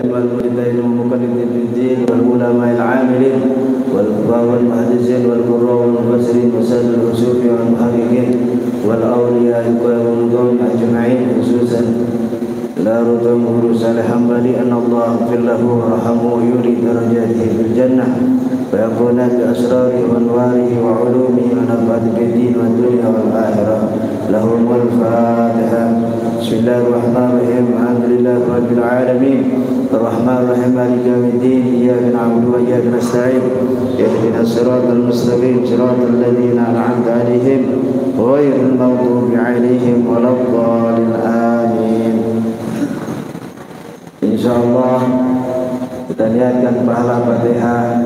والمجتهدين والمقلدين في الدين والعلماء العاملين والفقهاء والمحدثين والقراء والمفسرين وسائر الرسول والمحققين والأولياء والمقومين أجمعين خصوصا لا رتم صالح حنبلي أن الله اغفر له ورحمه ويولي درجاته في الجنة ويكون بأسراره وأنواره وعلومه ونفعه في الدين والدنيا والآخرة. لهم الفاتحة. بسم الله الرحمن الرحيم. الحمد لله رب العالمين الرحمن الرحيم مالك يوم الدين إياك نعبد وإياك نستعين اهدنا الصراط المستقيم صراط الذين أنعمت عليهم غير المغضوب عليهم ولا الضالين آمين. InsyaAllah kita lihatkan pahala Fatihah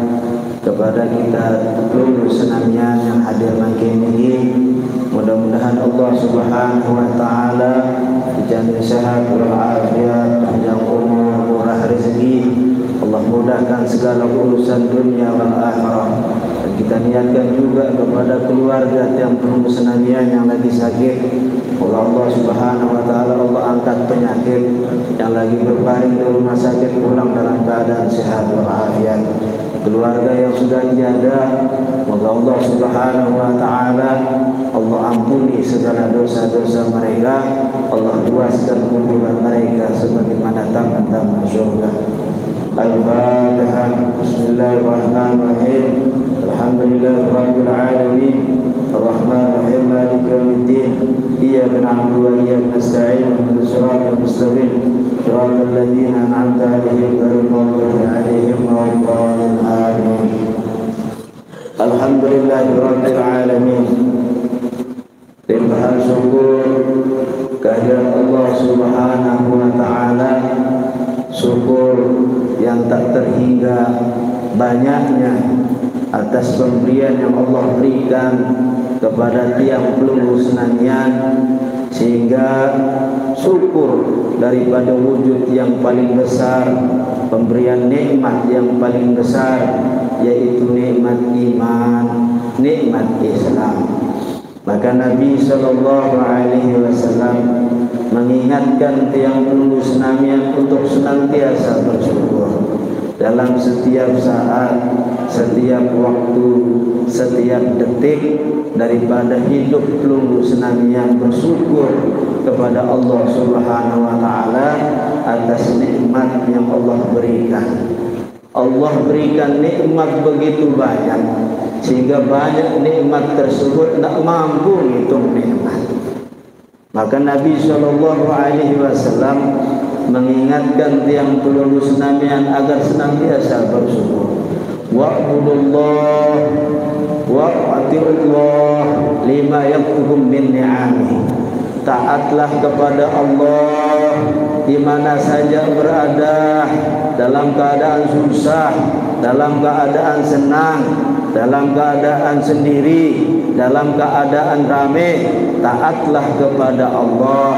kepada kita seluruh senamnya yang hadir makin ini. Mudah-mudahan Allah Subhanahu wa taala dijamin sehat walafiat, panjang umur, murah rezeki. Allah mudahkan segala urusan dunia wal akhirah. Dan kita niatkan juga kepada keluarga yang penuh senamian yang lagi sakit. Allah Subhanahu wa taala Allah angkat penyakit yang lagi berbaring di rumah sakit pulang dalam keadaan sehat walafiat. Keluarga yang sudah tiada, moga Allah Subhanahu wa taala Allah ampuni segala dosa-dosa mereka. Allah luaskan kuburan mereka sebagaimana taman-taman surga. Al-Fatihah. Bismillahirrahmanirrahim. Alhamdulillahirabbil alamin. Ar-Rahmanir-Rahim. Maliki yaumiddin. Iyyaka na'budu wa iyyaka nasta'in. Ihdinas siratal mustaqim. Shiratal ladzina an'amta 'alaihim ghairil maghdubi 'alaihim waladdallin. Amin. Alhamdulillahirabbil alamin. Limpahan syukur kehadirat Allah Subhanahu wa taala, syukur yang tak terhingga banyaknya atas pemberian yang Allah berikan kepada tiang pelunggu senanian, sehingga syukur daripada wujud yang paling besar, pemberian nikmat yang paling besar, yaitu nikmat iman, nikmat Islam. Maka Nabi SAW mengingatkan tiang pelunggu senamian untuk senantiasa bersyukur dalam setiap saat, setiap waktu, setiap detik daripada hidup pelunggu senamian, bersyukur kepada Allah Subhanahu wa taala atas nikmat yang Allah berikan. Allah berikan nikmat begitu banyak sehingga banyak nikmat tersebut tak mampu hitung nikmat. Maka Nabi SAW mengingatkan tiang pelunggu senamian agar senantiasa bersyukur. Wa'budullah wa'atiullah lima yaktuhum min ni'amih. Taatlah kepada Allah di mana saja berada, dalam keadaan susah, dalam keadaan senang, dalam keadaan sendiri, dalam keadaan ramai. Taatlah kepada Allah.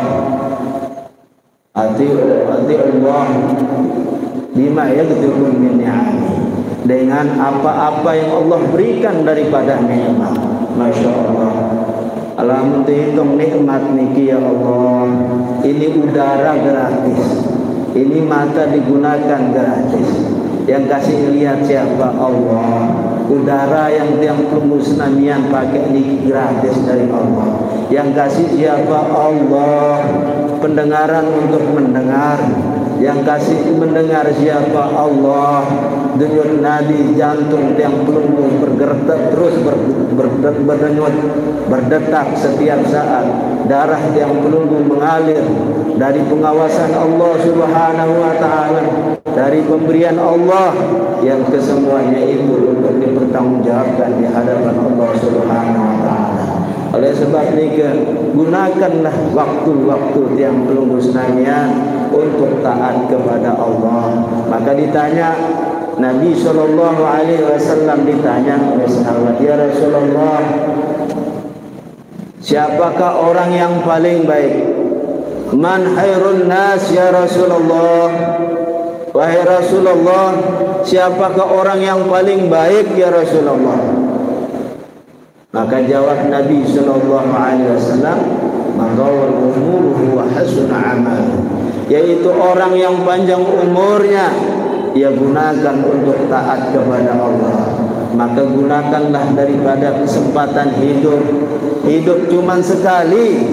Atiullah bima yaktuhum min ni'amih, dengan apa-apa yang Allah berikan daripada nikmat. Masya Allah. Alamun hitung nikmat niki ya Allah. Ini udara gratis, ini mata digunakan gratis. Yang kasih lihat siapa? Allah. Udara yang tiang pelunggu senamian pakai ini gratis dari Allah. Yang kasih siapa? Allah. Pendengaran untuk mendengar, yang kasih mendengar siapa? Allah. Denyut nadi jantung tiang pelunggu bergerak terus berdenyut, berdetak setiap saat. Darah tiang pelunggu mengalir dari pengawasan Allah Subhanahu wa taala, dari pemberian Allah yang kesemuanya itu untuk dipertanggungjawabkan di hadapan Allah Subhanahu wa taala. Oleh sebab ini, gunakanlah waktu-waktu tiang pelunggu senamian untuk taat kepada Allah. Maka ditanya Nabi SAW, ditanya oleh sahabat, ya Rasulullah, siapakah orang yang paling baik? Man khairun nas ya Rasulullah. Wahai Rasulullah, siapakah orang yang paling baik ya Rasulullah? Maka jawab Nabi SAW, man ghawal umuruhu wa hasuna amal, yaitu orang yang panjang umurnya ia gunakan untuk taat kepada Allah. Maka gunakanlah daripada kesempatan hidup. Hidup cuma sekali,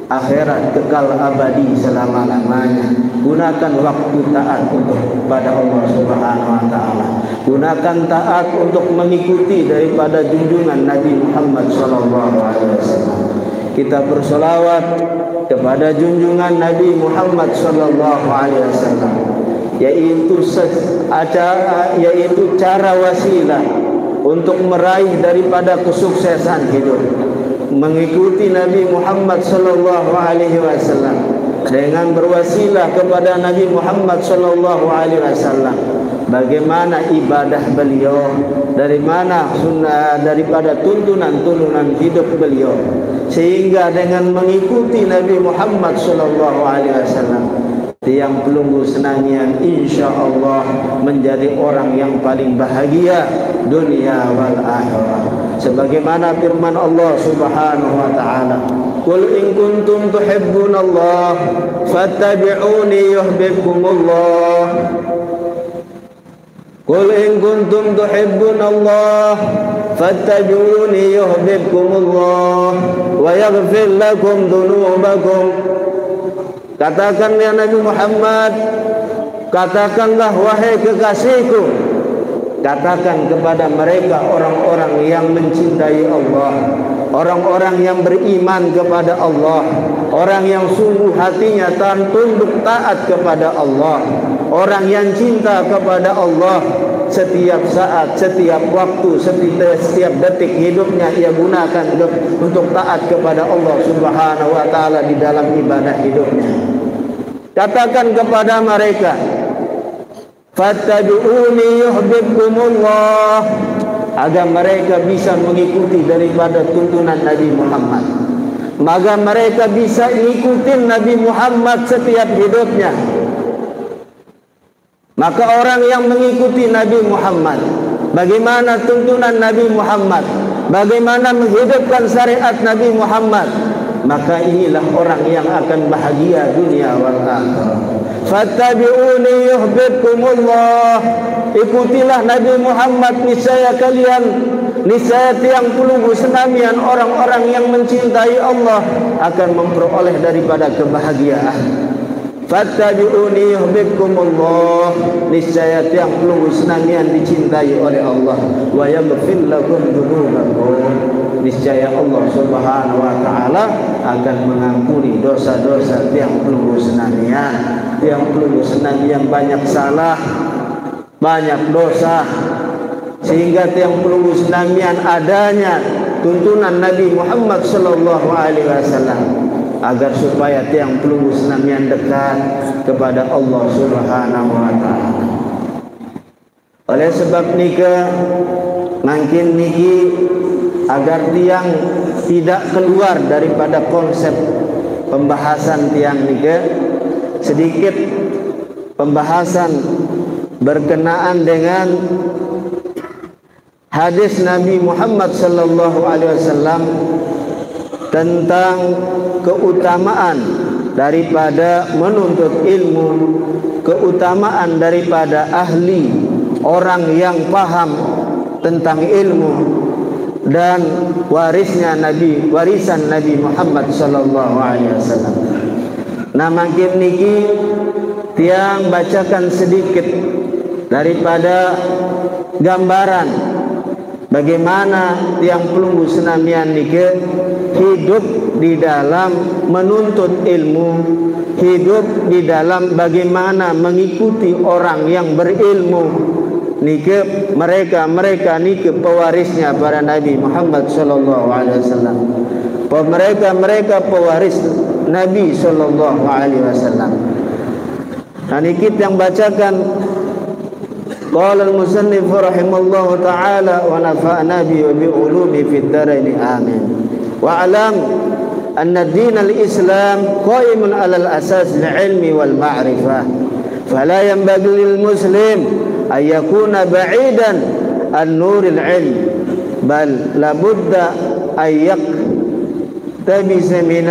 akhirat kekal abadi selama-lamanya. Gunakan waktu taat untuk pada Allah Subhanahu wa taala. Gunakan taat untuk mengikuti daripada junjungan Nabi Muhammad sallallahu alaihi wasallam. Kita bersolawat kepada junjungan Nabi Muhammad sallallahu alaihi wasallam, yaitu cara wasilah untuk meraih daripada kesuksesan hidup. Mengikuti Nabi Muhammad sallallahu alaihi wasallam dengan berwasilah kepada Nabi Muhammad sallallahu alaihi wasallam, bagaimana ibadah beliau, dari mana sunnah daripada tuntunan hidup beliau, sehingga dengan mengikuti Nabi Muhammad sallallahu alaihi wasallam tiang pelunggu senangian insyaallah menjadi orang yang paling bahagia dunia wal akhirah. Sebagaimana firman Allah Subhanahu wa taala, "Qul in kuntum tuhibbunallah fattabi'uni yuhibbukumullah." Qul in kuntum tuhibbunallah fattabi'uni yuhibbukumullah wa yaghfir lakum dhunubakum. Katakan ya Nabi Muhammad, katakanlah wahai kekasihku, katakan kepada mereka orang-orang yang mencintai Allah, orang-orang yang beriman kepada Allah, orang yang sungguh hatinya tunduk taat kepada Allah, orang yang cinta kepada Allah, setiap saat, setiap waktu, setiap detik hidupnya ia gunakan untuk taat kepada Allah Subhanahu wa taala di dalam ibadah hidupnya. Katakan kepada mereka, fattabi'uni yuhibbukumullah, agar mereka bisa mengikuti daripada tuntunan Nabi Muhammad. Maka mereka bisa ikuti Nabi Muhammad setiap hidupnya. Maka orang yang mengikuti Nabi Muhammad, bagaimana tuntunan Nabi Muhammad, bagaimana menghidupkan syariat Nabi Muhammad, maka inilah orang yang akan bahagia dunia wal akhirah. Fattabi'uni yuhibbukumullah, ikutilah Nabi Muhammad, niscaya tiang pelunggu senamian orang-orang yang mencintai Allah akan memperoleh daripada kebahagiaan. Fattabi'uni yuhibbukumullah, niscaya tiang pelunggu senamian dicintai oleh Allah. Wa yaghfir lakum dzunubakum, niscaya Allah Subhanahu wa taala akan mengampuni dosa-dosa tiang pelunggu senamian. Tiang pelunggu senamian banyak salah, banyak dosa, sehingga tiang pelunggu senamian adanya tuntunan Nabi Muhammad sallallahu alaihi wasallam agar supaya tiang pelunggu senamian dekat kepada Allah Subhanahu wa taala. Oleh sebab nikah makin niki agar tiang tidak keluar daripada konsep pembahasan tiang nikah, sedikit pembahasan berkenaan dengan hadis Nabi Muhammad sallallahu alaihi wasallam tentang keutamaan daripada menuntut ilmu, keutamaan daripada ahli, orang yang paham tentang ilmu, dan warisan Nabi Muhammad sallallahu alaihi wasallam. Nah, makin niki tiang bacakan sedikit daripada gambaran bagaimana tiang pelunggu senamian niki hidup di dalam menuntut ilmu, hidup di dalam bagaimana mengikuti orang yang berilmu. Niki mereka niki pewarisnya para Nabi Muhammad sallallahu alaihi wasallam. Mereka pewaris Nabi sallallahu alaihi wasallam. Nah, niki yang bacakan qala al-musannif rahimallahu ta'ala wa nafa'na bi ulumi fid darain amin. Wa alam anna din al-islam qa'imun 'ala al-asas al-'ilmi wal ma'rifah. Fala yanbaghi lil muslim an yakuna ba'idan an nur al-'ilm bal la budda an yaqtabis min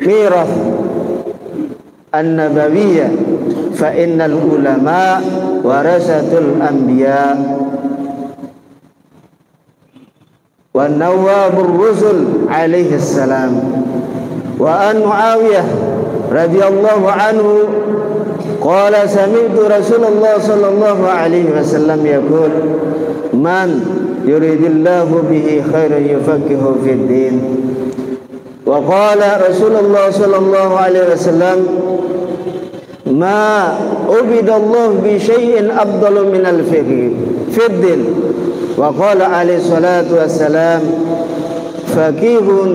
mirath an-nabawiyyah fa innal ulama warasatul anbiya wa nawabur rusul alaihi salam. Wa an Muawiyah radhiyallahu anhu qala sami'tu Rasulullah sallallahu alaihi wasallam yaqul man yuridillahu bihi khairan yufaqihu fid din. Wa qala Rasulullah sallallahu alaihi wasallam ma ubidallahu bi syai'in afdalu minal fiqh fid din. Wa qala alaihi salatu wassalam faqihun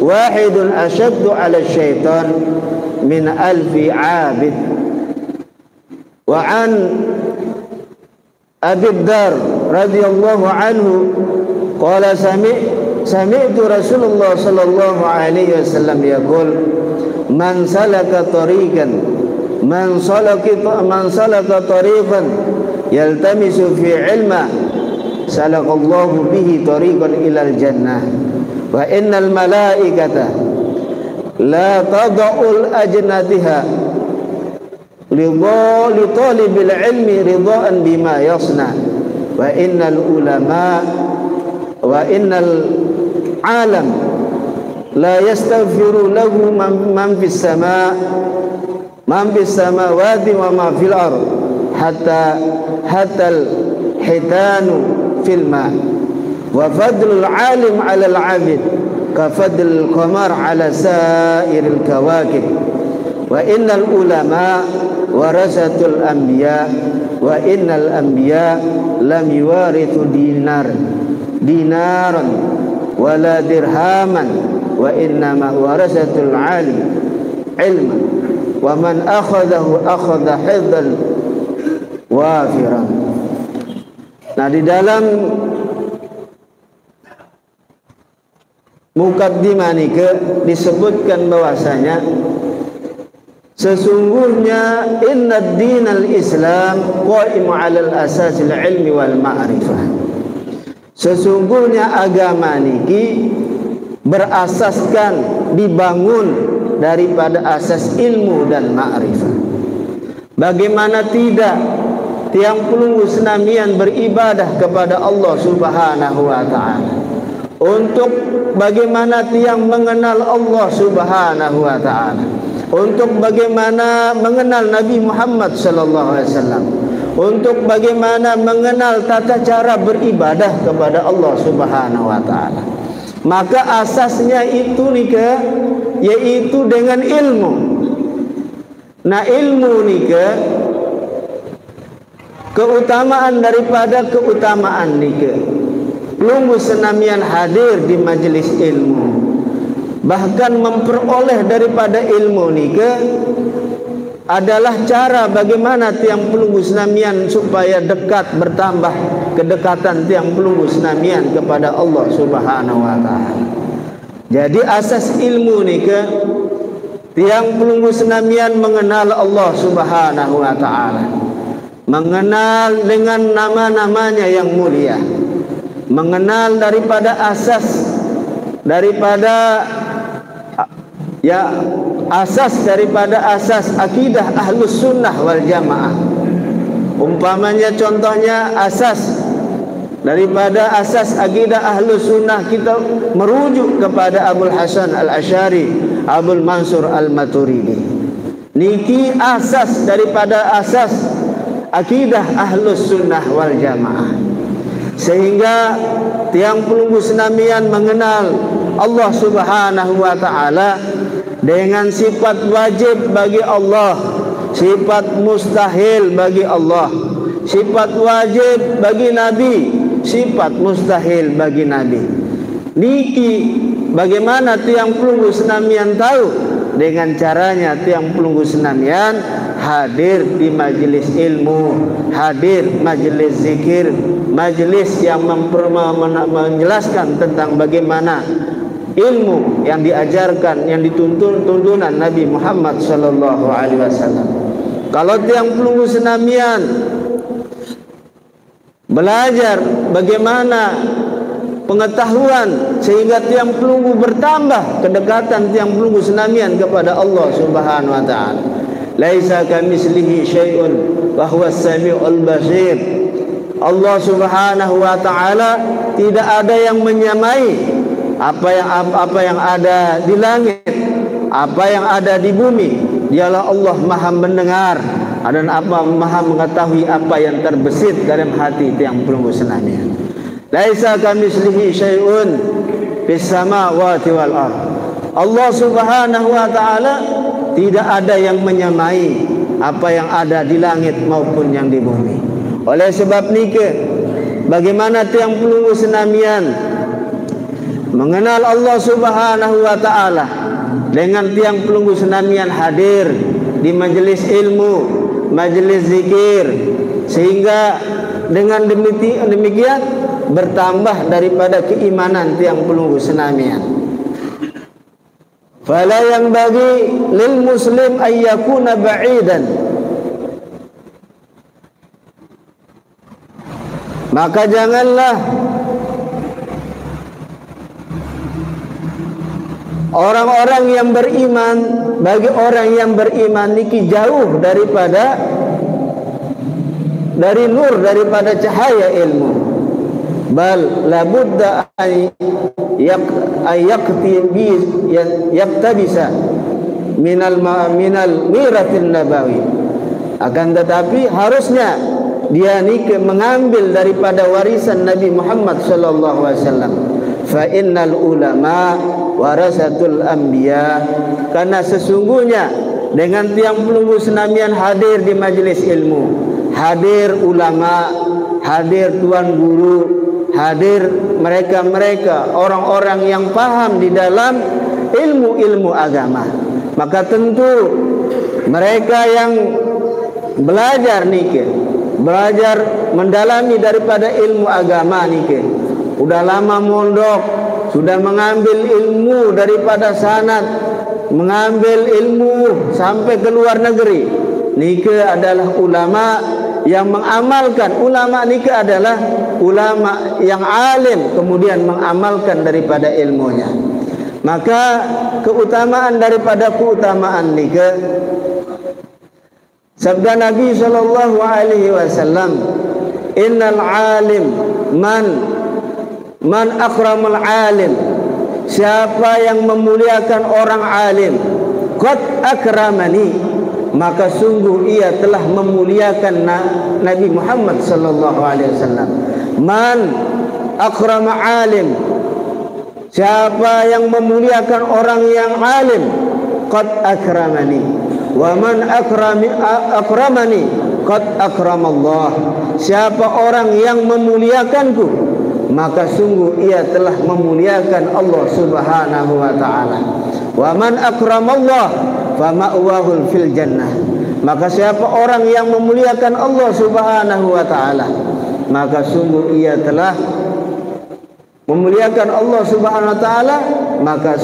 wahidun asyaddu ala syaitan min alfi abid. Wa an Abi Dar radhiyallahu anhu qala sami'tu Rasulullah sallallahu alaihi wasallam yaqul man salaka tariqan yaltamisu fi ilma salakallahu bihi tariqan ilal jannah wa innal malaikata la tada'ul ajnatiha li talibil ilmi ridhaan bima yasna wa innal ulama wa innal alam la yastaghfiru lahu man fis samawati wa ma fil ard hatta al hitanu fil ma wa fadlul alim 'ala al 'abid ka fadlil qamar 'ala sa'iril kawakib wa innal ulama warasatul anbiya wa innal anbiya lam yuwarithu dinaran wala dirhaman wa innama warasatul alim ilma wa man akhadahu akhadha hifdzan wafiran. Nah, di dalam mukaddimah nike disebutkan bahwasanya sesungguhnya inna dinal Islam qaimu 'alal asasil ilmi wal ma'rifah. Sesungguhnya agama niki berasaskan dibangun daripada asas ilmu dan ma'rifah. Bagaimana tidak tiang pelunggu senamian beribadah kepada Allah Subhanahu wa taala. Untuk bagaimana tiang mengenal Allah Subhanahu wa taala. Untuk bagaimana mengenal Nabi Muhammad sallallahu alaihi wasallam, untuk bagaimana mengenal tata cara beribadah kepada Allah Subhanahu wa taala. Maka asasnya itu nika yaitu dengan ilmu. Nah, ilmu nika keutamaan daripada keutamaan nika. Pelunggu senamian hadir di majelis ilmu, bahkan memperoleh daripada ilmu nika adalah cara bagaimana tiang pelunggu senamian supaya dekat, bertambah kedekatan tiang pelunggu senamian kepada Allah Subhanahu wa taala. Jadi asas ilmu nika tiang pelunggu senamian mengenal Allah Subhanahu wa taala, mengenal dengan nama-namanya yang mulia, mengenal daripada asas daripada asas akidah ahlus sunnah wal jamaah. Umpamanya contohnya asas daripada asas akidah ahlus sunnah kita merujuk kepada Abul Hasan al-Asy'ari, Abul Mansur al-Maturidi. Niki asas daripada asas akidah ahlus sunnah wal jamaah. Sehingga tiang pelunggu senamian mengenal Allah Subhanahu wa taala dengan sifat wajib bagi Allah, sifat mustahil bagi Allah, sifat wajib bagi Nabi, sifat mustahil bagi Nabi. Niki bagaimana tiang pelunggu senamian tahu? Dengan caranya tiang pelunggu senamian hadir di majelis ilmu, hadir majelis zikir, majelis yang menjelaskan tentang bagaimana ilmu yang diajarkan, yang tuntunan Nabi Muhammad sallallahu alaihi wasallam. Kalau tiang pelunggu senamian belajar bagaimana pengetahuan sehingga tiang pelunggu bertambah kedekatan tiang pelunggu senamian kepada Allah Subhanahu wa taala. Laisa kamitslihi syai'un wa huwas samiul basir. Allah Subhanahu wa taala tidak ada yang menyamai apa yang ada di langit, apa yang ada di bumi. Dialah Allah Maha mendengar dan Maha mengetahui apa yang terbesit dalam hati tiang pelunggu senamian. Laisa kamitslihi syai'un fis samawati wal ardh. Allah Subhanahu wa taala tidak ada yang menyamai apa yang ada di langit maupun yang di bumi. Oleh sebab nike, bagaimana tiang pelunggu senamian mengenal Allah Subhanahu wa taala dengan tiang pelunggu senamian hadir di majelis ilmu, majelis zikir, sehingga dengan demikian bertambah daripada keimanan tiang pelunggu senamian. Fala yang bagi lil muslim ayyakuna ba'idan, maka janganlah orang-orang yang beriman, bagi orang yang beriman niki jauh dari nur, daripada cahaya ilmu. Bal labudda yaktabisa minal miratin nabawi. Akan tetapi harusnya dia niki mengambil daripada warisan Nabi Muhammad sallallahu alaihi wasallam. Fa innal ulama warasatul anbiya, karena sesungguhnya dengan tiang pelunggu senamian hadir di majelis ilmu, hadir ulama, hadir tuan guru, hadir mereka-mereka orang-orang yang paham di dalam ilmu-ilmu agama. Maka tentu mereka yang belajar niki, belajar mendalami daripada ilmu agama niki, udah lama mondok, sudah mengambil ilmu daripada sanad, mengambil ilmu sampai ke luar negeri. Niki adalah ulama yang mengamalkan. Ulama niki adalah ulama yang alim kemudian mengamalkan daripada ilmunya. Maka keutamaan daripada keutamaan niki, sabda Nabi sallallahu alaihi wasallam, innal alim man akramal alim, siapa yang memuliakan orang alim, qad akramani, maka sungguh ia telah memuliakan Nabi Muhammad sallallahu alaihi wasallam. Man akrama alim, siapa yang memuliakan orang yang alim, qad akramani. Wa man akramani qad akramallah, siapa orang yang memuliakanku, maka sungguh ia telah memuliakan Allah Subhanahu wa taala. Wa man akramallah fa ma'wahul fil jannah, maka siapa orang yang memuliakan Allah Subhanahu wa taala, maka sungguh ia telah memuliakan Allah Subhanahu wa taala, maka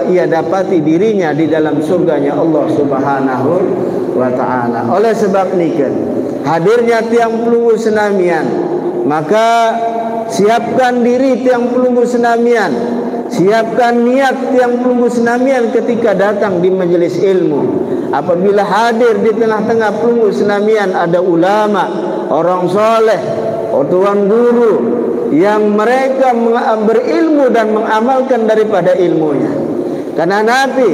ia dapati dirinya di dalam surganya Allah Subhanahu wa taala. Oleh sebab nikah hadirnya tiang pelunggu senamian, maka siapkan diri tiang pelunggu senamian, siapkan niat tiang pelunggu senamian ketika datang di majelis ilmu. Apabila hadir di tengah-tengah pelunggu senamian ada ulama, orang soleh, tuan guru yang mereka berilmu dan mengamalkan daripada ilmunya. Karena nanti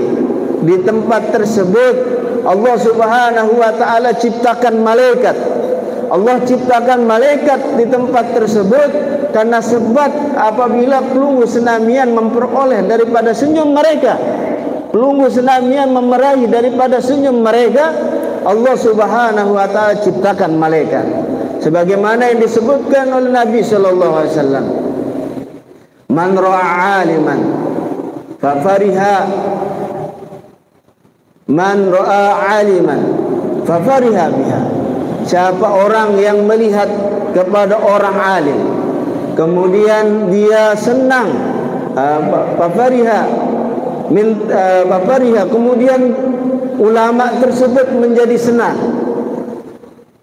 di tempat tersebut Allah Subhanahu wa taala ciptakan malaikat. Allah ciptakan malaikat di tempat tersebut karena sebab apabila pelunggu senamian memperoleh daripada senyum mereka, pelunggu senamian memeraih daripada senyum mereka, Allah Subhanahu wa taala ciptakan malaikat. Sebagaimana yang disebutkan oleh Nabi sallallahu alaihi wasallam, man ra'a aliman fa fariha, man ra'a aliman fa fariha biha, siapa orang yang melihat kepada orang alim kemudian dia senang, fa fariha kemudian ulama tersebut menjadi senang.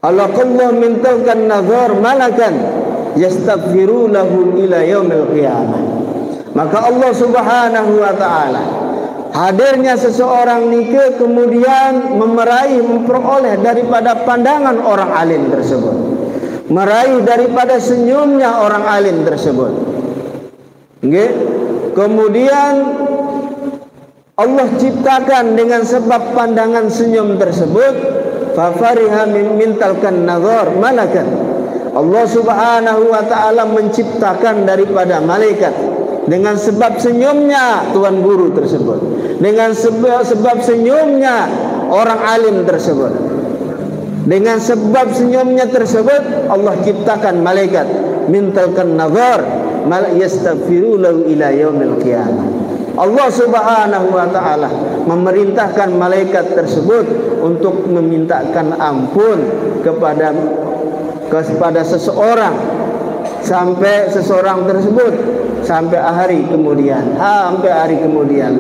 Allah mintakan nazar malakan yastaghfiru lahum ila yaumil qiyamah. Maka Allah Subhanahu wa taala, hadirnya seseorang nikah kemudian memperoleh daripada pandangan orang alim tersebut, meraih daripada senyumnya orang alim tersebut. Okay? Kemudian Allah ciptakan dengan sebab pandangan senyum tersebut, fa fariha min talkan nazar malakan. Allah Subhanahu wa taala menciptakan daripada malaikat dengan sebab senyumnya tuan guru tersebut, dengan sebab senyumnya orang alim tersebut. Dengan sebab senyumnya tersebut Allah ciptakan malaikat mintalkan nazar mal yastaghfiru lahu ila yaumil qiyamah. Allah Subhanahu wa taala memerintahkan malaikat tersebut untuk memintakan ampun kepada seseorang, sampai seseorang tersebut sampai hari kemudian,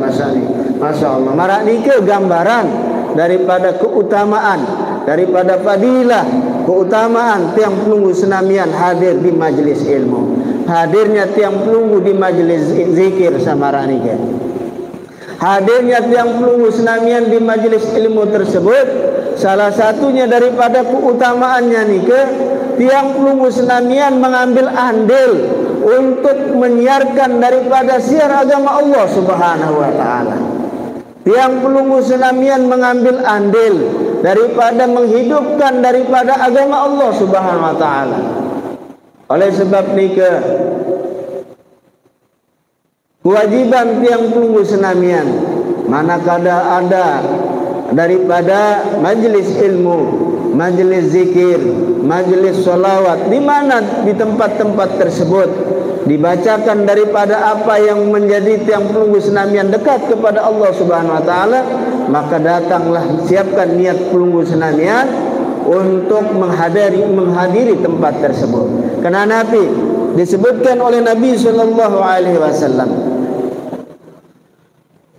Masya Allah. Marak nikah gambaran daripada keutamaan, daripada fadilah, keutamaan tiang pelunggu senamian hadir di majlis ilmu, hadirnya tiang pelunggu di majlis zikir sama nikah, hadirnya tiang pelunggu senamian di majlis ilmu tersebut. Salah satunya daripada keutamaannya nikah, tiang pelunggu senamian mengambil andil untuk menyiarkan daripada siar agama Allah Subhanahu wa taala. Tiang pelunggu senamian mengambil andil daripada menghidupkan daripada agama Allah Subhanahu wa taala. Oleh sebab nikah, kewajiban tiang pelunggu senamian manakala ada daripada majlis ilmu, majlis zikir, majlis solawat, di mana di tempat-tempat tersebut dibacakan daripada apa yang menjadi tiang pelunggu senamian dekat kepada Allah Subhanahu wa taala, maka datanglah siapkan niat pelunggu senamian untuk menghadiri tempat tersebut. Karena Nabi disebutkan oleh Nabi sallallahu alaihi wasallam,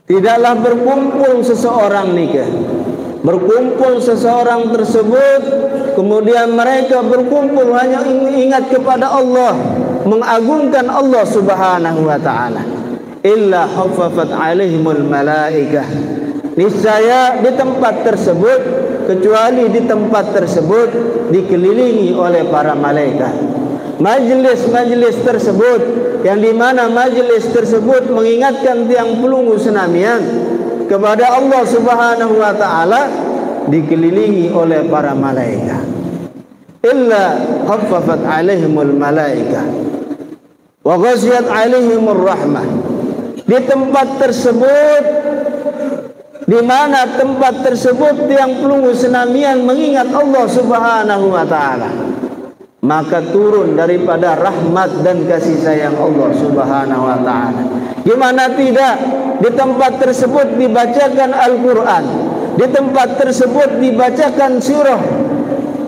tidaklah berkumpul seseorang nikah, berkumpul seseorang tersebut kemudian mereka berkumpul hanya ingat kepada Allah, mengagungkan Allah Subhanahu wa taala, illa haffafat alaihimul malaikah. Niscaya di tempat tersebut, kecuali di tempat tersebut dikelilingi oleh para malaikat. Majlis-majlis tersebut yang dimana majlis tersebut mengingatkan tiang pelunggu senamian kepada Allah Subhanahu wa taala, dikelilingi oleh para malaikat. Illa haffafat alaihimul malaikah wa ghashiyat alaihimur rahmah. Di tempat tersebut, di mana tempat tersebut tiang pelunggu senamian mengingat Allah Subhanahu wa taala, maka turun daripada rahmat dan kasih sayang Allah Subhanahu wa taala. Gimana tidak, di tempat tersebut dibacakan Al-Qur'an, di tempat tersebut dibacakan surah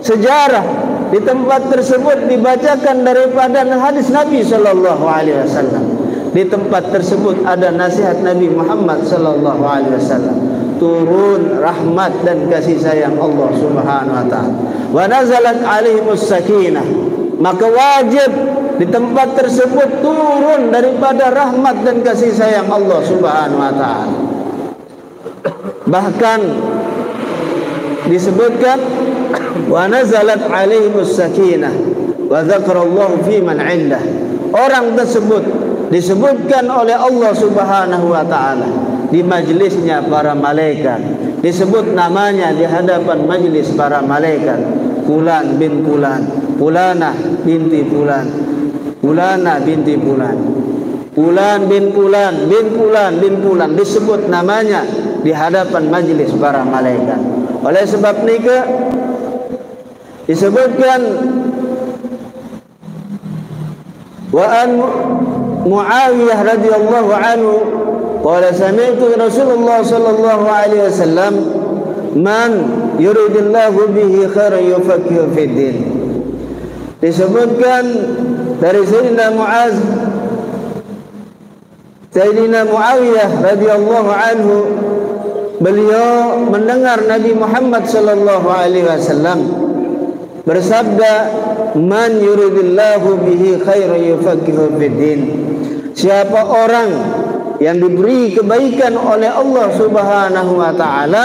sejarah, di tempat tersebut dibacakan daripada hadis Nabi sallallahu alaihi wasallam, di tempat tersebut ada nasihat Nabi Muhammad sallallahu alaihi wasallam. Turun rahmat dan kasih sayang Allah Subhanahu wa taala. Wa nazalat alaihimus sakinah, maka wajib di tempat tersebut turun daripada rahmat dan kasih sayang Allah Subhanahu wa taala. Bahkan disebutkan wa nazalat alaihimus sakinah wa dzakarallahu fi man 'indah. Orang tersebut disebutkan oleh Allah Subhanahu wa taala di majlisnya para malaikat, disebut namanya di hadapan majlis para malaikat. Fulan bin fulan, fulanah binti fulan, fulana binti fulan, fulan bin fulan bin fulan bin fulan, disebut namanya di hadapan majlis para malaikat. Oleh sebab nikah disebutkan wa an Muawiyah radhiyallahu anhu qala sami'tu Rasulullah sallallahu alaihi wasallam man yuridillahu bihi khairan yufaqihu fid din. Disebutkan dari Sayyidina Muawiyah radhiyallahu anhu, beliau mendengar Nabi Muhammad sallallahu alaihi wasallam bersabda, "Man yuridillahu bihi khairan yufaqihu fiddin." Siapa orang yang diberi kebaikan oleh Allah Subhanahu wa taala,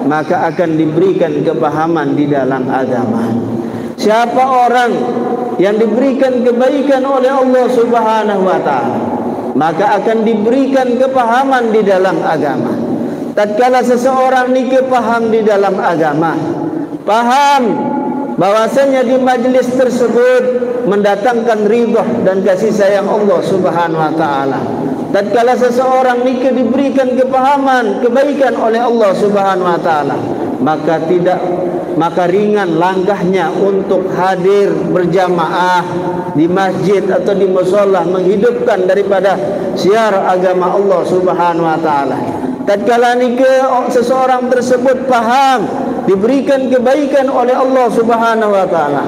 maka akan diberikan kepahaman di dalam agama. Siapa orang yang diberikan kebaikan oleh Allah Subhanahu wa taala, maka akan diberikan kepahaman di dalam agama. Tatkala seseorang ni paham di dalam agama, paham bahwasanya di majlis tersebut mendatangkan ridha dan kasih sayang Allah Subhanahu wa taala. Tatkala seseorang ni diberikan kepahaman kebaikan oleh Allah Subhanahu wa taala, maka ringan langkahnya untuk hadir berjamaah di masjid atau di musholla menghidupkan daripada syiar agama Allah Subhanahu wa taala. Tatkala seseorang tersebut paham diberikan kebaikan oleh Allah Subhanahu wa taala,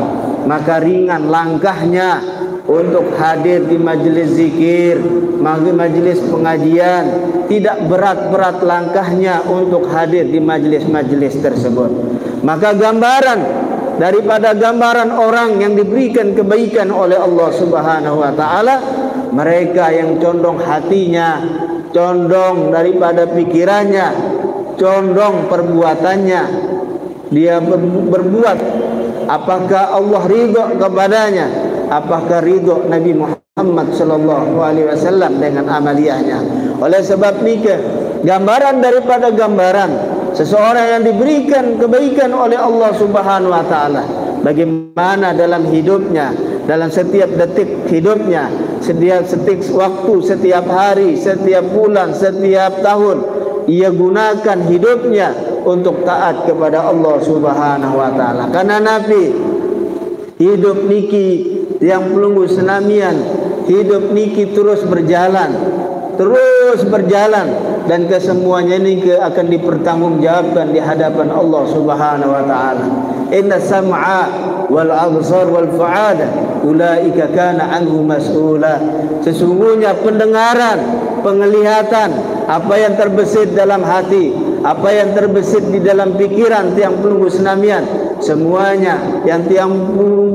maka ringan langkahnya untuk hadir di majelis zikir, majelis pengajian. Tidak berat-berat langkahnya untuk hadir di majelis-majelis tersebut. Maka gambaran daripada gambaran orang yang diberikan kebaikan oleh Allah Subhanahu wa taala, mereka yang condong hatinya, condong daripada pikirannya, condong perbuatannya, dia berbuat apakah Allah ridha kepadanya, apakah ridha Nabi Muhammad sallallahu alaihi wasallam dengan amaliyahnya. Oleh sebab nikah, gambaran daripada gambaran seseorang yang diberikan kebaikan oleh Allah Subhanahu wa taala, bagaimana dalam hidupnya, dalam setiap detik hidupnya, setiap detik waktu, setiap hari, setiap bulan, setiap tahun, ia gunakan hidupnya untuk taat kepada Allah Subhanahu wa taala. Karena Nabi hidup niki yang pelunggu senamian, hidup niki terus berjalan, dan kesemuanya ini akan dipertanggungjawabkan di hadapan Allah Subhanahu wa taala. Inna sam'a wal absar wal fu'ada ulaika kana anhu mas'ula. Sesungguhnya pendengaran, penglihatan, apa yang terbesit dalam hati, apa yang terbesit di dalam pikiran tiang pelunggu senamian, semuanya yang tiang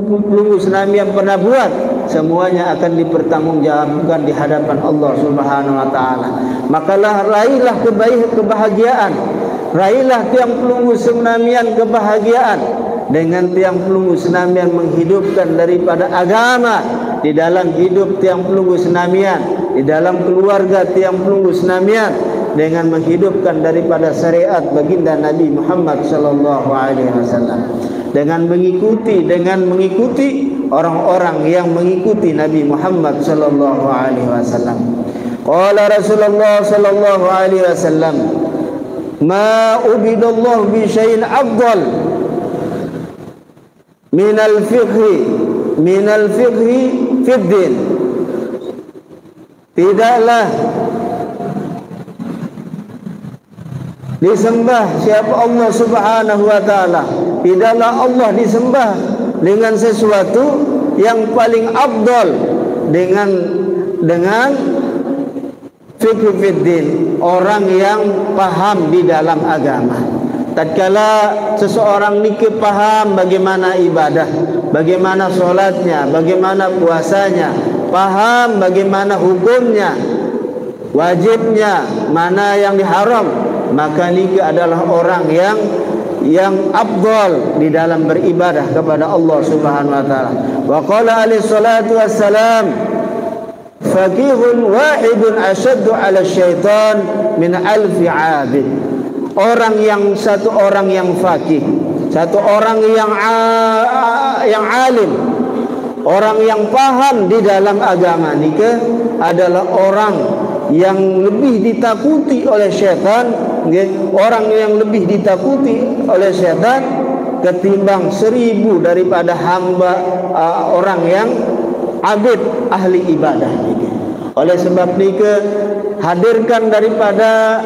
pelunggu senamian pernah buat, semuanya akan dipertanggungjawabkan di hadapan Allah Subhanahu wa taala. Makalah raihlah kebahagiaan, raihlah tiang pelunggu senamian kebahagiaan dengan tiang pelunggu senamian menghidupkan daripada agama di dalam hidup tiang pelunggu senamian, di dalam keluarga tiang pelunggu senamian, dengan menghidupkan daripada syariat baginda Nabi Muhammad sallallahu alaihi wasallam, dengan mengikuti orang-orang yang mengikuti Nabi Muhammad sallallahu alaihi wasallam. Qala Rasulullah sallallahu alaihi wasallam, "Ma ubidallahu bi syai'in afdal min al-fiqhi fid din." Tidaklah disembah siapa Allah Subhanahu wa taala, tidaklah Allah disembah dengan sesuatu yang paling afdal dengan fiqh fiddin, orang yang paham di dalam agama. Tatkala seseorang nikah paham bagaimana ibadah, bagaimana solatnya, bagaimana puasanya, paham bagaimana hukumnya, wajibnya, mana yang diharam, maka nikah adalah orang yang afdal di dalam beribadah kepada Allah Subhanahu wa taala. Wa qala alaihi salatu wassalam, "Faqihun wahidun asyaddu 'ala syaitan min alfi 'abid." Satu orang yang faqih, satu orang yang alim, orang yang paham di dalam agama nikah adalah orang yang lebih ditakuti oleh syaitan, orang yang lebih ditakuti oleh syaitan ketimbang 1000 daripada hamba orang yang abid ahli ibadah. Oleh sebab nikah, hadirkan daripada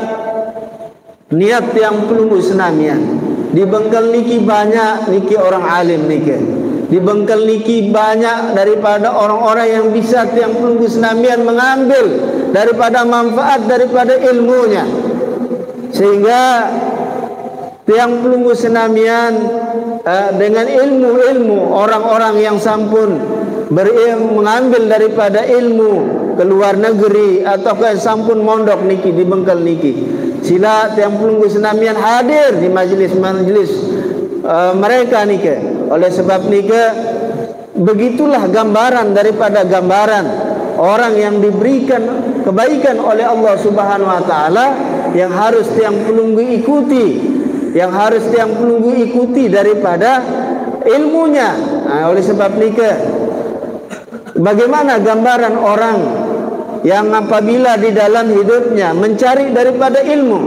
niat yang pelunggu senamian. Di Bengkel niki banyak niki orang alim nikah. Di Bengkel niki banyak daripada orang-orang yang bisa tiang pelunggu senamian mengambil daripada manfaat daripada ilmunya, sehingga tiang pelunggu senamian dengan ilmu-ilmu orang-orang yang sampun mengambil daripada ilmu ke luar negeri atau ke sampun mondok niki di Bengkel niki. Sila tiang pelunggu senamian hadir di majlis-majlis mereka niki. Oleh sebab niki begitulah gambaran daripada gambaran orang yang diberikan kebaikan oleh Allah Subhanahu wa taala yang harus tiang pelunggu ikuti. Yang harus tiang pelunggu ikuti daripada ilmunya. Oleh sebab nike, bagaimana gambaran orang yang apabila di dalam hidupnya mencari daripada ilmu.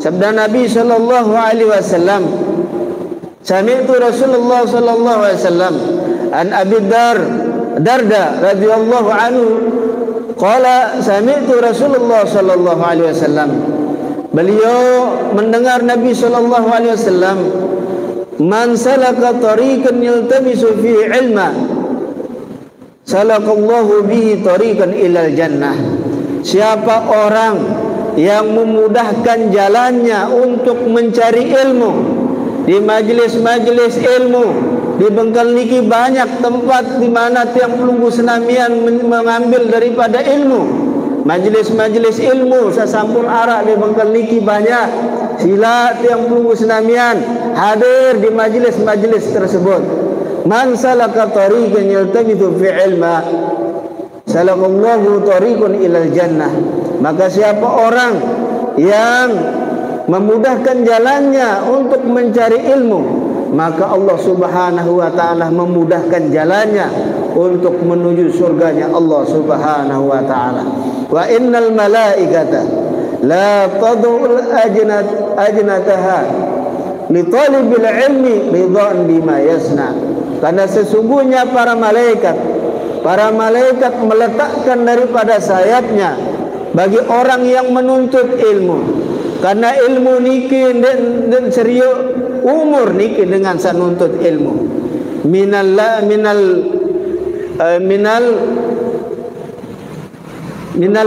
Sabda Nabi sallallahu alaihi wasallam, sami'tu Rasulullah sallallahu alaihi wasallam an Abi Darda radhiyallahu anhu qala sami'tu Rasulullah sallallahu alaihi wasallam. Beliau mendengar Nabi sallallahu alaihi wasallam, man salaka tariqan yaltamisu fihi ilma salakallahu bihi tariqan ilal jannah. Siapa orang yang memudahkan jalannya untuk mencari ilmu di majlis-majlis ilmu di Bengkel niki banyak tempat di mana tiang pelunggu senamian mengambil daripada ilmu. Majlis-majlis ilmu sasampun arak di Bengkel niki banyak. Sila tiang pelunggu senamian hadir di majlis-majlis tersebut. Man salaka tariqan yaltamithu fi ilma salakallahu tariqan ilal jannah. Maka siapa orang yang memudahkan jalannya untuk mencari ilmu, maka Allah Subhanahu wa taala memudahkan jalannya untuk menuju surganya Allah Subhanahu wa taala. Wa innal malaikata la tad'u ajnataha li talibil ilmi ridhan bima yasna. Karena sesungguhnya para malaikat meletakkan daripada sayapnya bagi orang yang menuntut ilmu. Karena ilmu niki dan serius umur niki dengan sanuntut ilmu. Minal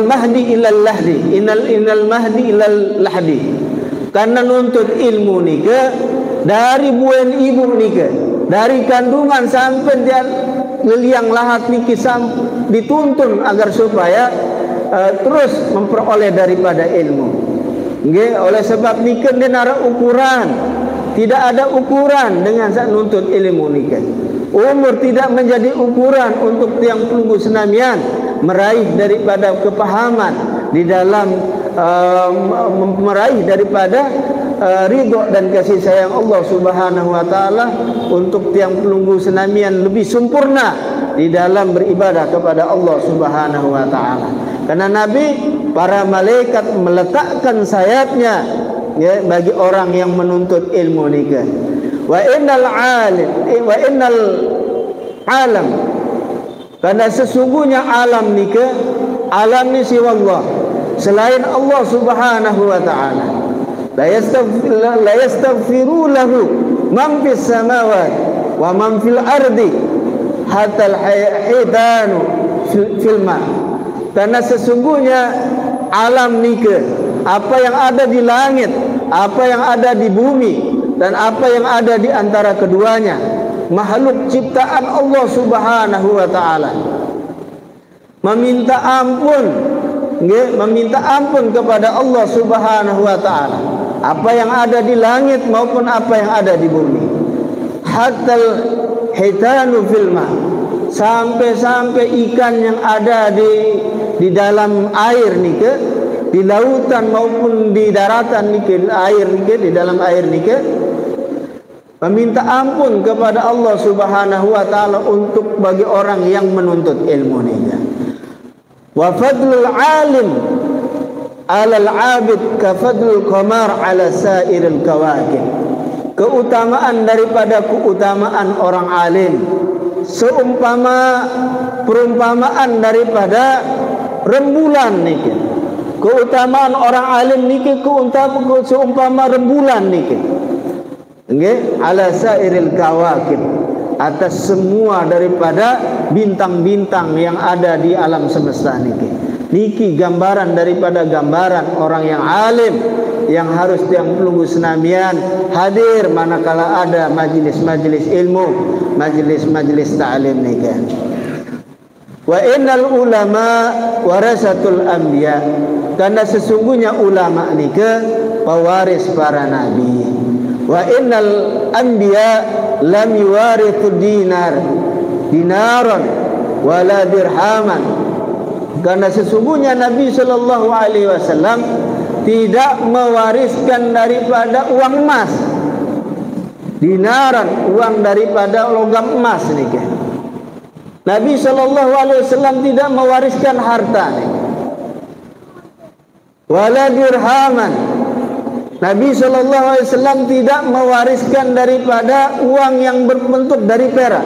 mahdi ilal lahdi, inal mahdi ilal lahdi. Karena nuntut ilmu nike dari buen ibu nike, dari kandungan sampai dia leliang lahat niki dituntun agar supaya terus memperoleh daripada ilmu. Nggih, oleh sebab nike denara ukuran, tidak ada ukuran dengan saat nuntut ilmu nike. Umur tidak menjadi ukuran untuk tiang pelunggu senamian meraih daripada kepahaman di dalam meraih daripada ridho dan kasih sayang Allah Subhanahu wa taala untuk tiang pelunggu senamian lebih sempurna di dalam beribadah kepada Allah Subhanahu wa taala. Karena Nabi, para malaikat meletakkan sayapnya ya bagi orang yang menuntut ilmu nika. Wa innal alam, karena sesungguhnya alam nika, alam ni siwa Allah, selain Allah Subhanahu wa taala. La yastaghfiru lahu man fis samawati wa man fil ardi hatta al-hitanu fil ma. Karena sesungguhnya alam nika, apa yang ada di langit, apa yang ada di bumi, dan apa yang ada di antara keduanya, makhluk ciptaan Allah Subhanahu wa taala, meminta ampun kepada Allah Subhanahu wa taala, apa yang ada di langit maupun apa yang ada di bumi. Hatta hitanu fil ma, sampai ikan yang ada di dalam air nike, di lautan maupun di daratan nike, air nike, di dalam air nike, meminta ampun kepada Allah Subhanahu wa taala untuk bagi orang yang menuntut ilmu nike. Wa fadlul alim 'alal 'abid ka fadlul qamar 'ala sa'iril kawakib. Keutamaan daripada keutamaan orang alim perumpamaan daripada rembulan niki. Keutamaan orang alim niki seumpama rembulan niki. Nggih, ala sairil kawakib, atas semua daripada bintang-bintang yang ada di alam semesta niki. niki gambaran daripada gambaran orang yang alim yang harus tiang pelunggu senamian hadir manakala ada majlis-majlis ilmu, majlis-majlis ta'lim nika. Wa innal ulama warasatul anbiya, karena sesungguhnya ulama nika pewaris para nabi. Wa innal anbiya lam yuwarithu dinaran wala dirhaman, karena sesungguhnya Nabi sallallahu alaihi wasallam tidak mewariskan daripada uang emas, dinaran, uang daripada logam emas nih. Nabi sallallahu alaihi wasallam tidak mewariskan harta nih. Wala dirhaman, Nabi sallallahu alaihi wasallam tidak mewariskan daripada uang yang berbentuk dari perak.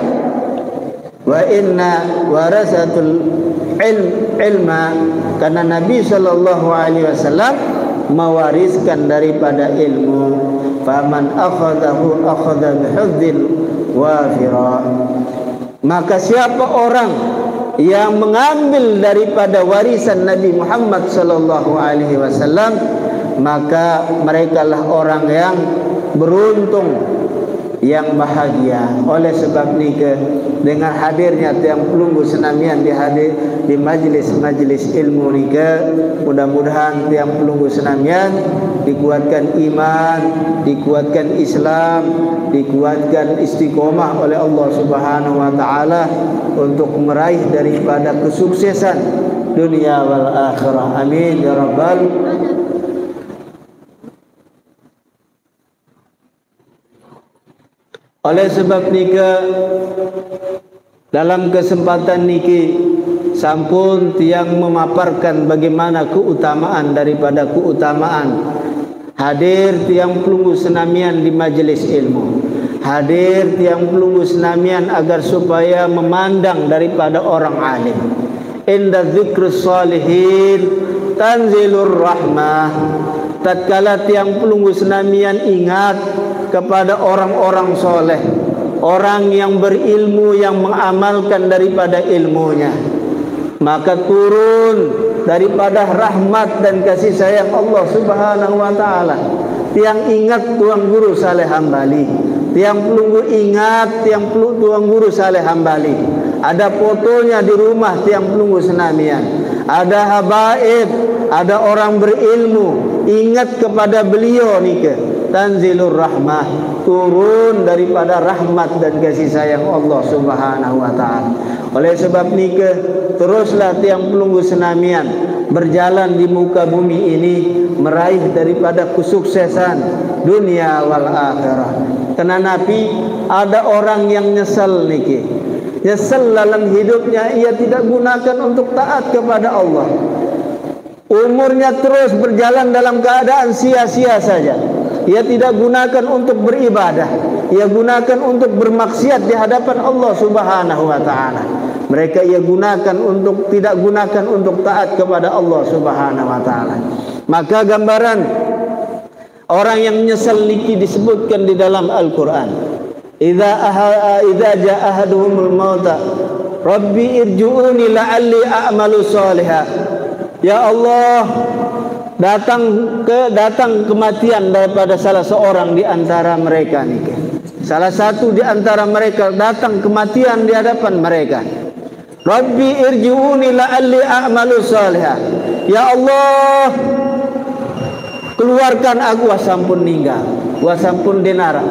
Wa inna warasatul ilma, karena Nabi sallallahu alaihi wasallam mewariskan daripada ilmu. Faman akhadahu akhadha bihudzin wafira, maka siapa orang yang mengambil daripada warisan Nabi Muhammad sallallahu alaihi wasallam, maka merekalah orang yang beruntung, yang bahagia. Oleh sebab nika, dengan hadirnya tiang pelunggu senamian di majlis-majlis ilmu nika, mudah-mudahan tiang pelunggu senamian dikuatkan iman, dikuatkan Islam, dikuatkan istiqomah oleh Allah Subhanahu wa taala untuk meraih daripada kesuksesan dunia wal akhirah. Amin ya rabbal. Oleh sebab nika, dalam kesempatan niki sampun tiang memaparkan bagaimana keutamaan daripada keutamaan hadir tiang pelunggu senamian di majelis ilmu, hadir tiang pelunggu senamian agar supaya memandang daripada orang alim. Inda dzikrus salihin tanzilur rahmah, tatkala tiang pelunggu senamian ingat kepada orang-orang soleh, orang yang berilmu, yang mengamalkan daripada ilmunya, maka turun daripada rahmat dan kasih sayang Allah Subhanahu wa taala. Tiang ingat tuang guru Saleh Hambali, tiang pelunggu ingat tuang guru Saleh Hambali. Ada fotonya di rumah tiang pelunggu senamian, ada habaib, ada orang berilmu, ingat kepada beliau nika. Tanzilur rahmah, turun daripada rahmat dan kasih sayang Allah Subhanahu wa taala. Oleh sebab nika, teruslah tiang pelunggu senamian berjalan di muka bumi ini meraih daripada kesuksesan dunia wal akhirah. Karena Nabi, ada orang yang nyesal niki, nyesal dalam hidupnya ia tidak gunakan untuk taat kepada Allah. Umurnya terus berjalan dalam keadaan sia-sia saja. Ia tidak gunakan untuk beribadah, ia gunakan untuk bermaksiat di hadapan Allah Subhanahu wa taala. Mereka ia gunakan untuk tidak gunakan untuk taat kepada Allah Subhanahu wa taala. Maka gambaran orang yang menyesal niki disebutkan di dalam Al-Qur'an. Idza jaa ahaduhumul mauta rabbi irji'uni la'alli a'malu shalihan. Ya Allah, datang kematian daripada salah seorang di antara mereka nih. Salah satu di antara mereka datang kematian di hadapan mereka. Rabbi irji'uni la'alli a'malu shalihan. Ya Allah, keluarkan aku wasampun ninggal, wasampun dinara.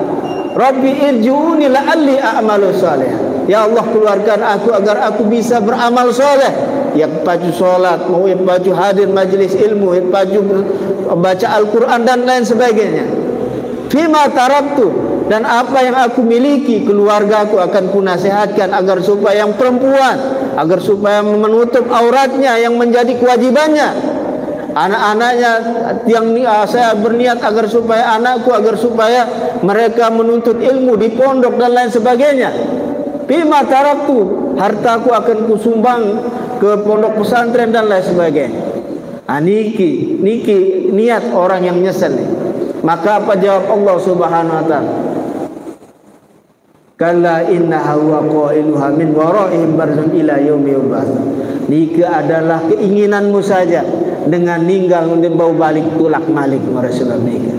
Rabbi irji'uni la'alli a'malu shalihan. Ya Allah, keluarkan aku agar aku bisa beramal soleh. Yang baju solat, mau yang baju hadir majlis ilmu, yang baju baca Al-Quran dan lain sebagainya. Fima taraktu, dan apa yang aku miliki, keluarga aku akan kunasihatkan agar supaya yang perempuan, agar supaya menutup auratnya yang menjadi kewajibannya. Anak-anaknya yang saya berniat agar supaya anakku, agar supaya mereka menuntut ilmu di pondok dan lain sebagainya. Fima taraktu, hartaku akan kusumbang ke pondok pesantren dan lain sebagainya. Niki niat orang yang nyesel. Maka apa jawab Allah Subhanahu wa taala? Kalla innaha wa qailuha min waraihim barzun ila yaumi yub'ats. Nika adalah keinginanmu saja dengan ninggal bau balik tulak malik Rasulullah nika.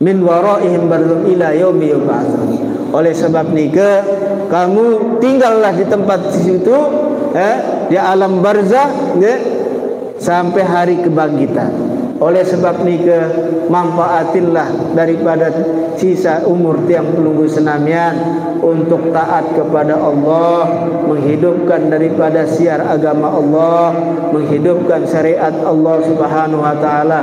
Min waraihim barzakh ila yaumi yub'atsun. Oleh sebab nika kamu tinggallah di tempat situ di alam barzakh sampai hari kebangkitan. Oleh sebab nika manfaatillah daripada sisa umur tiang pelunggu senamian untuk taat kepada Allah, menghidupkan daripada siar agama Allah, menghidupkan syariat Allah Subhanahu wa taala.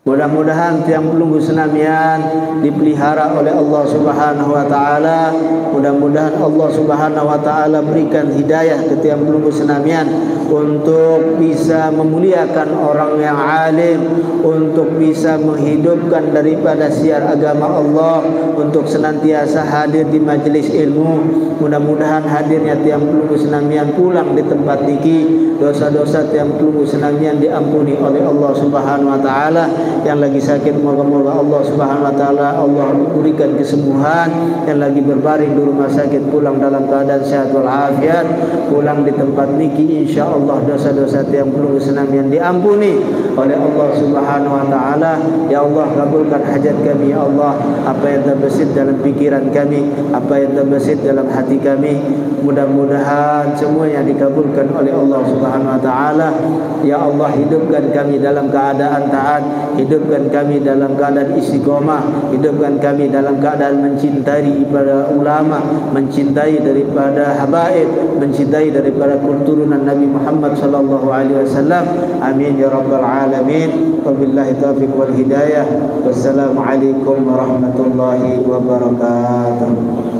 Mudah-mudahan tiang pelunggu senamian dipelihara oleh Allah Subhanahu wa taala. Mudah-mudahan Allah Subhanahu wa taala berikan hidayah ke tiang pelunggu senamian untuk bisa memuliakan orang yang alim, untuk bisa menghidupkan daripada siar agama Allah, untuk senantiasa hadir di majelis ilmu. Mudah-mudahan hadirnya tiang pelunggu senamian pulang di tempat niki, dosa-dosa tiang pelunggu senamian diampuni oleh Allah Subhanahu wa taala. Yang lagi sakit moga-moga Allah Subhanahu wa taala Allah berikan kesembuhan, yang lagi berbaring di rumah sakit pulang dalam keadaan sehat walafiat, pulang di tempat niki insyaallah dosa-dosa tiang pelunggu senamian diampuni oleh Allah Subhanahu wa taala. Ya Allah, kabulkan hajat kami ya Allah, apa yang terbesit dalam pikiran kami, apa yang terbesit dalam hati kami, mudah-mudahan semuanya dikabulkan oleh Allah Subhanahu wa taala. Ya Allah, hidupkan kami dalam keadaan taat, hidupkan kami dalam keadaan istiqomah, hidupkan kami dalam keadaan mencintai para ulama, mencintai daripada habaib, mencintai daripada keturunan Nabi Muhammad sallallahu alaihi wasallam. Amin ya rabbal alamin. Wabillahi taufiq wal hidayah. Wassalamualaikum warahmatullahi wabarakatuh.